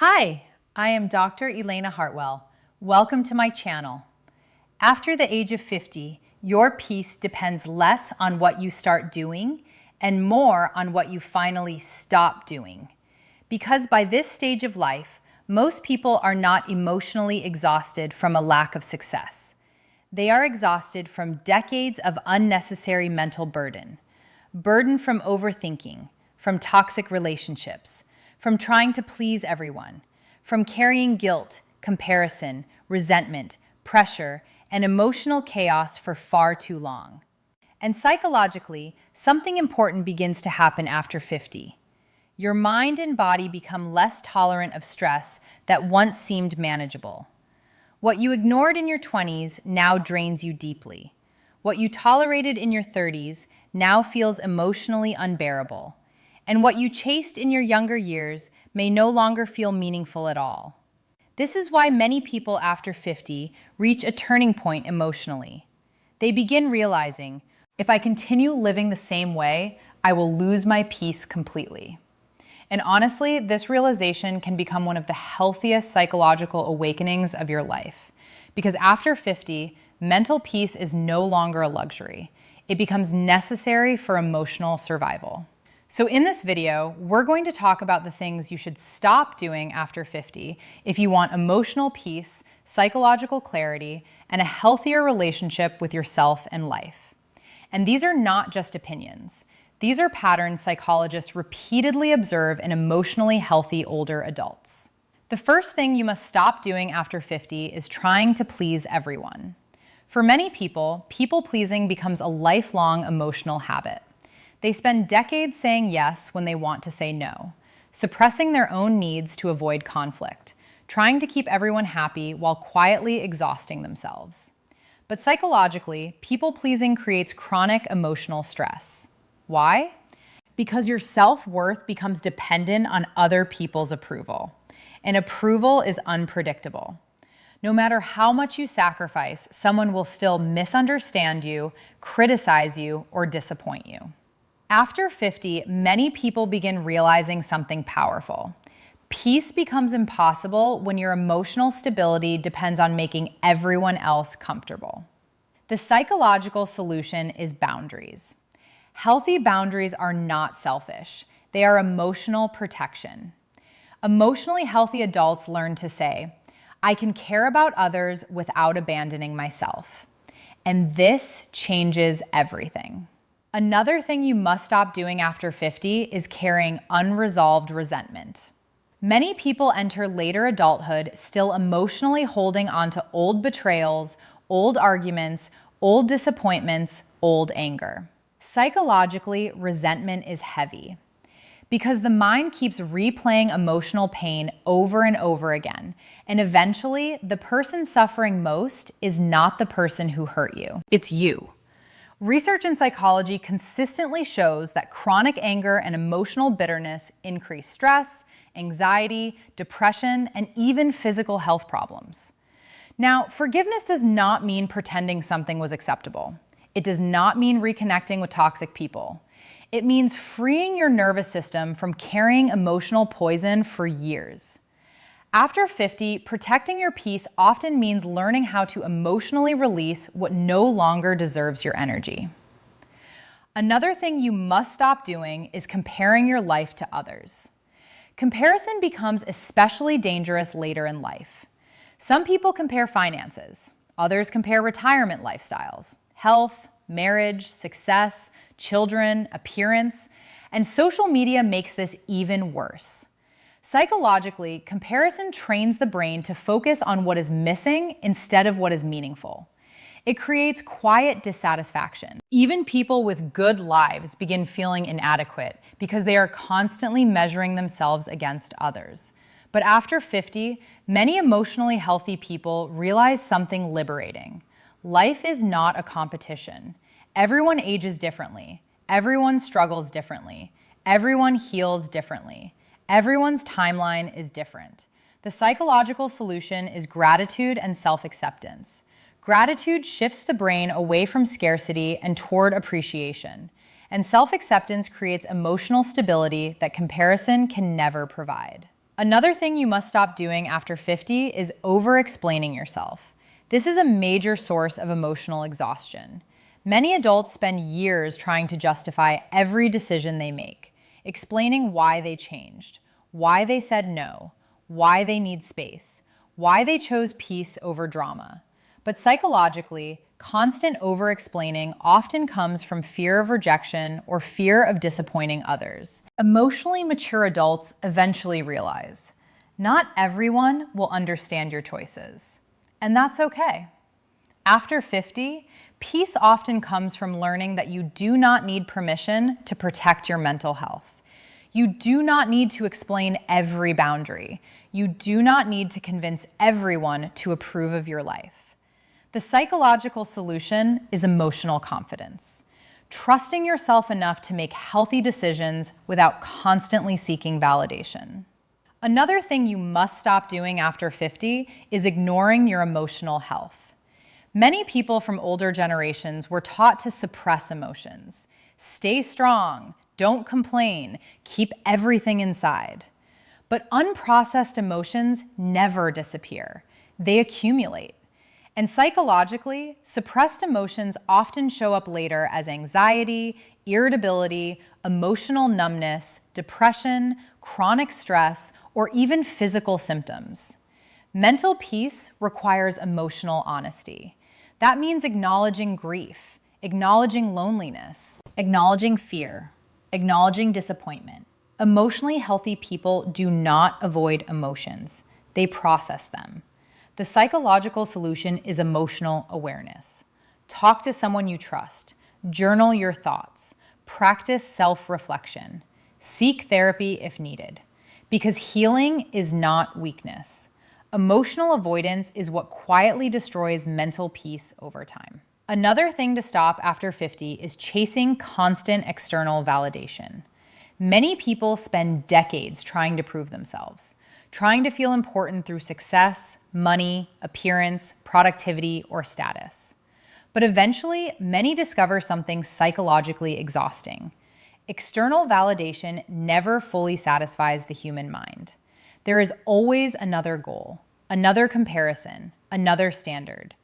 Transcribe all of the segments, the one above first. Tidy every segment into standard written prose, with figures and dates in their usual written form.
Hi, I am Dr. Elena Hartwell. Welcome to my channel. After the age of 50, your peace depends less on what you start doing and more on what you finally stop doing. Because by this stage of life, most people are not emotionally exhausted from a lack of success. They are exhausted from decades of unnecessary mental burden. Burden from overthinking, from toxic relationships, from trying to please everyone, from carrying guilt, comparison, resentment, pressure, and emotional chaos for far too long. And psychologically, something important begins to happen after 50. Your mind and body become less tolerant of stress that once seemed manageable. What you ignored in your 20s now drains you deeply. What you tolerated in your 30s now feels emotionally unbearable. And what you chased in your younger years may no longer feel meaningful at all. This is why many people after 50 reach a turning point emotionally. They begin realizing, if I continue living the same way, I will lose my peace completely. And honestly, this realization can become one of the healthiest psychological awakenings of your life. Because after 50, mental peace is no longer a luxury. It becomes necessary for emotional survival. So in this video, we're going to talk about the things you should stop doing after 50 if you want emotional peace, psychological clarity, and a healthier relationship with yourself and life. And these are not just opinions. These are patterns psychologists repeatedly observe in emotionally healthy older adults. The first thing you must stop doing after 50 is trying to please everyone. For many people, people-pleasing becomes a lifelong emotional habit. They spend decades saying yes when they want to say no, suppressing their own needs to avoid conflict, trying to keep everyone happy while quietly exhausting themselves. But psychologically, people-pleasing creates chronic emotional stress. Why? Because your self-worth becomes dependent on other people's approval, and approval is unpredictable. No matter how much you sacrifice, someone will still misunderstand you, criticize you, or disappoint you. After 50, many people begin realizing something powerful. Peace becomes impossible when your emotional stability depends on making everyone else comfortable. The psychological solution is boundaries. Healthy boundaries are not selfish. They are emotional protection. Emotionally healthy adults learn to say, I can care about others without abandoning myself. And this changes everything. Another thing you must stop doing after 50 is carrying unresolved resentment. Many people enter later adulthood still emotionally holding on to old betrayals, old arguments, old disappointments, old anger. Psychologically, resentment is heavy because the mind keeps replaying emotional pain over and over again. And eventually, the person suffering most is not the person who hurt you. It's you. Research in psychology consistently shows that chronic anger and emotional bitterness increase stress, anxiety, depression, and even physical health problems. Now, forgiveness does not mean pretending something was acceptable. It does not mean reconnecting with toxic people. It means freeing your nervous system from carrying emotional poison for years. After 50, protecting your peace often means learning how to emotionally release what no longer deserves your energy. Another thing you must stop doing is comparing your life to others. Comparison becomes especially dangerous later in life. Some people compare finances. Others compare retirement lifestyles, health, marriage, success, children, appearance, and social media makes this even worse. Psychologically, comparison trains the brain to focus on what is missing instead of what is meaningful. It creates quiet dissatisfaction. Even people with good lives begin feeling inadequate because they are constantly measuring themselves against others. But after 50, many emotionally healthy people realize something liberating. Life is not a competition. Everyone ages differently. Everyone struggles differently. Everyone heals differently. Everyone's timeline is different. The psychological solution is gratitude and self-acceptance. Gratitude shifts the brain away from scarcity and toward appreciation. And self-acceptance creates emotional stability that comparison can never provide. Another thing you must stop doing after 50 is over-explaining yourself. This is a major source of emotional exhaustion. Many adults spend years trying to justify every decision they make, explaining why they changed, why they said no, why they need space, why they chose peace over drama. But psychologically, constant over-explaining often comes from fear of rejection or fear of disappointing others. Emotionally mature adults eventually realize, not everyone will understand your choices, and that's okay. After 50, peace often comes from learning that you do not need permission to protect your mental health. You do not need to explain every boundary. You do not need to convince everyone to approve of your life. The psychological solution is emotional confidence. Trusting yourself enough to make healthy decisions without constantly seeking validation. Another thing you must stop doing after 50 is ignoring your emotional health. Many people from older generations were taught to suppress emotions. Stay strong, don't complain, keep everything inside. But unprocessed emotions never disappear. They accumulate. And psychologically, suppressed emotions often show up later as anxiety, irritability, emotional numbness, depression, chronic stress, or even physical symptoms. Mental peace requires emotional honesty. That means acknowledging grief, acknowledging loneliness, acknowledging fear, acknowledging disappointment. Emotionally healthy people do not avoid emotions. They process them. The psychological solution is emotional awareness. Talk to someone you trust. Journal your thoughts. Practice self-reflection. Seek therapy if needed. Because healing is not weakness. Emotional avoidance is what quietly destroys mental peace over time. Another thing to stop after 50 is chasing constant external validation. Many people spend decades trying to prove themselves, trying to feel important through success, money, appearance, productivity, or status. But eventually, many discover something psychologically exhausting. External validation never fully satisfies the human mind. There is always another goal, another comparison, another standard.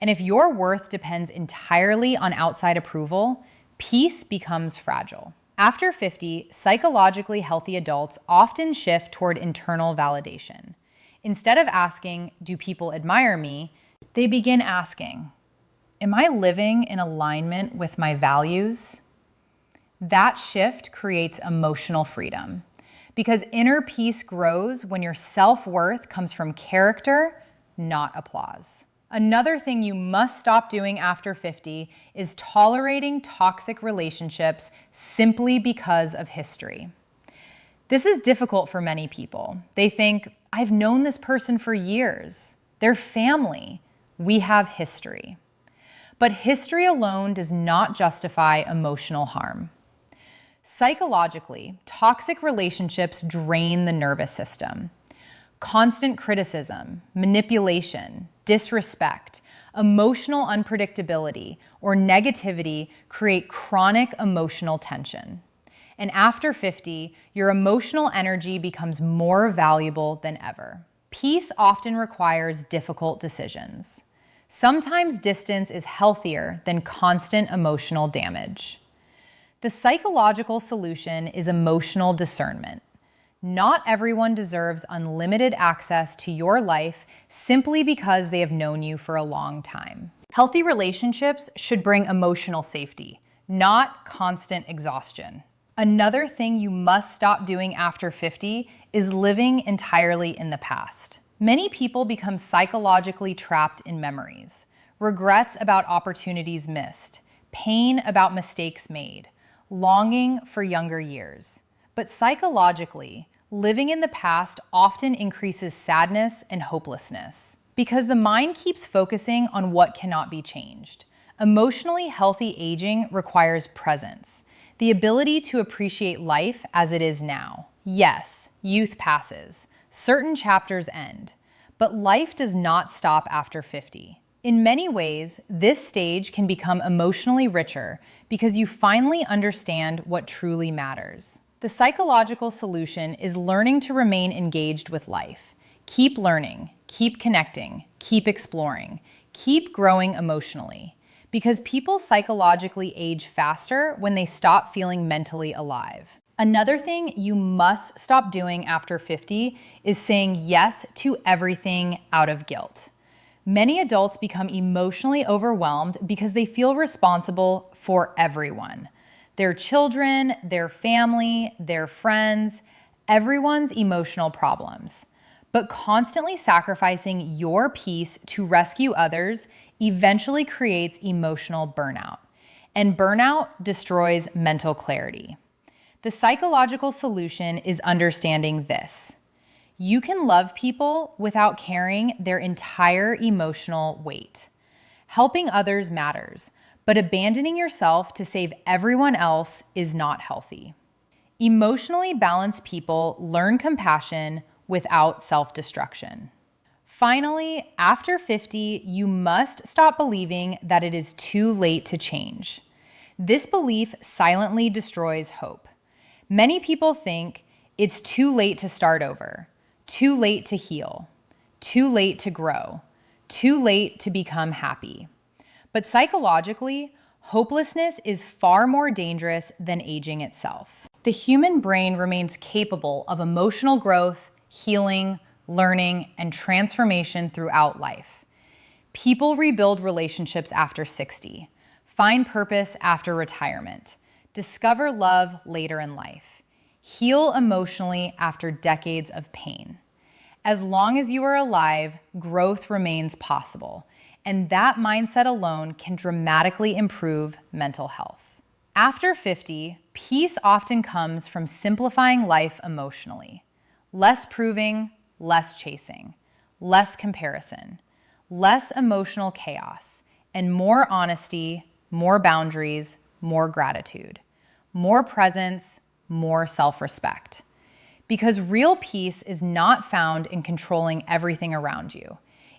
And if your worth depends entirely on outside approval, peace becomes fragile. After 50, psychologically healthy adults often shift toward internal validation. Instead of asking, "Do people admire me?" they begin asking, "Am I living in alignment with my values?" That shift creates emotional freedom because inner peace grows when your self-worth comes from character, not applause. Another thing you must stop doing after 50 is tolerating toxic relationships simply because of history. This is difficult for many people. They think, "I've known this person for years. They're family. We have history." But history alone does not justify emotional harm. Psychologically, toxic relationships drain the nervous system. Constant criticism, manipulation, disrespect, emotional unpredictability, or negativity create chronic emotional tension. And after 50, your emotional energy becomes more valuable than ever. Peace often requires difficult decisions. Sometimes distance is healthier than constant emotional damage. The psychological solution is emotional discernment. Not everyone deserves unlimited access to your life simply because they have known you for a long time. Healthy relationships should bring emotional safety, not constant exhaustion. Another thing you must stop doing after 50 is living entirely in the past. Many people become psychologically trapped in memories, regrets about opportunities missed, pain about mistakes made, longing for younger years. But psychologically, living in the past often increases sadness and hopelessness because the mind keeps focusing on what cannot be changed. Emotionally healthy aging requires presence, the ability to appreciate life as it is now. Yes, youth passes, certain chapters end, but life does not stop after 50. In many ways, this stage can become emotionally richer because you finally understand what truly matters. The psychological solution is learning to remain engaged with life. Keep learning, keep connecting, keep exploring, keep growing emotionally. Because people psychologically age faster when they stop feeling mentally alive. Another thing you must stop doing after 50 is saying yes to everything out of guilt. Many adults become emotionally overwhelmed because they feel responsible for everyone. Their children, their family, their friends, everyone's emotional problems. But constantly sacrificing your peace to rescue others eventually creates emotional burnout. And burnout destroys mental clarity. The psychological solution is understanding this. You can love people without carrying their entire emotional weight. Helping others matters, but abandoning yourself to save everyone else is not healthy. Emotionally balanced people learn compassion without self-destruction. Finally, after 50, you must stop believing that it is too late to change. This belief silently destroys hope. Many people think it's too late to start over, too late to heal, too late to grow, too late to become happy. But psychologically, hopelessness is far more dangerous than aging itself. The human brain remains capable of emotional growth, healing, learning, and transformation throughout life. People rebuild relationships after 60, find purpose after retirement, discover love later in life, heal emotionally after decades of pain. As long as you are alive, growth remains possible, and that mindset alone can dramatically improve mental health. After 50, peace often comes from simplifying life emotionally. Less proving, less chasing, less comparison, less emotional chaos, and more honesty, more boundaries, more gratitude, more presence, more self-respect. Because real peace is not found in controlling everything around you.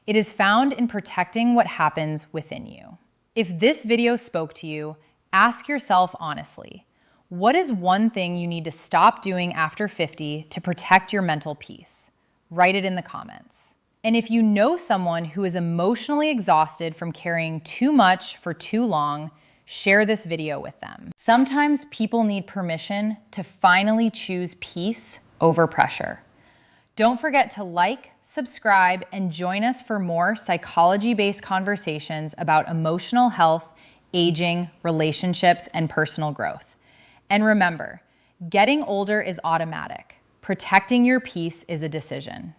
It is found in protecting what happens within you. If this video spoke to you, ask yourself honestly, what is one thing you need to stop doing after 50 to protect your mental peace? Write it in the comments. And if you know someone who is emotionally exhausted from carrying too much for too long, share this video with them. Sometimes people need permission to finally choose peace over pressure. Don't forget to like, subscribe, and join us for more psychology-based conversations about emotional health, aging, relationships, and personal growth. And remember, getting older is automatic. Protecting your peace is a decision.